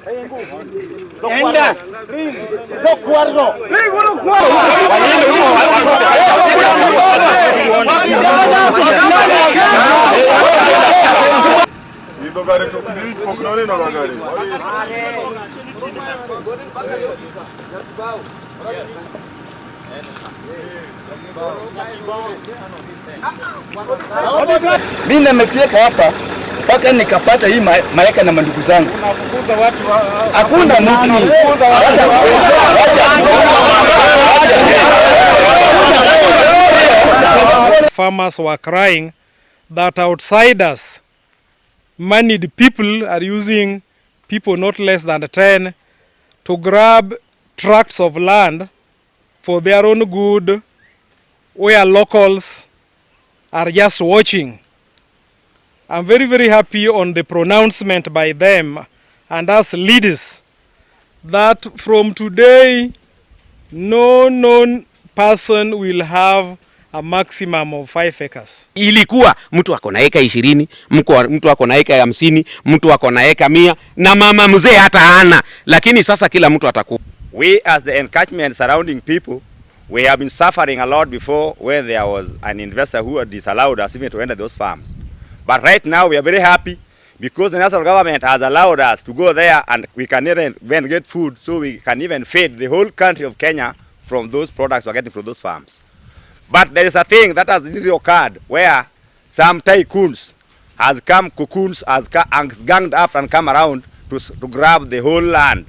Enda. Mimi nimefika hapa mpaka nikapata hii maeka na mandugu zangu. Hakuna mtu. Farmers were crying that outsiders, moneyed people are using people not less than 10 to grab tracts of land for their own good, where locals are just watching. I'm very, very happy on the pronouncement by them and us leaders that from today, no known person will have a maximum of 5 acres. Ilikuwa mtu ako na eka 20, mtu ako na eka 50, mtu ako na eka 100 na mama mzee hata hana, lakini sasa kila mtu atakuwa. We as the encroachment surrounding people, we have been suffering a lot before where there was an investor who had disallowed us even to enter those farms. But right now we are very happy because the national government has allowed us to go there and we can even get food, so we can even feed the whole country of Kenya from those products we're getting from those farms. But there is a thing that has really occurred where some tycoons has ganged up and come around to grab the whole land.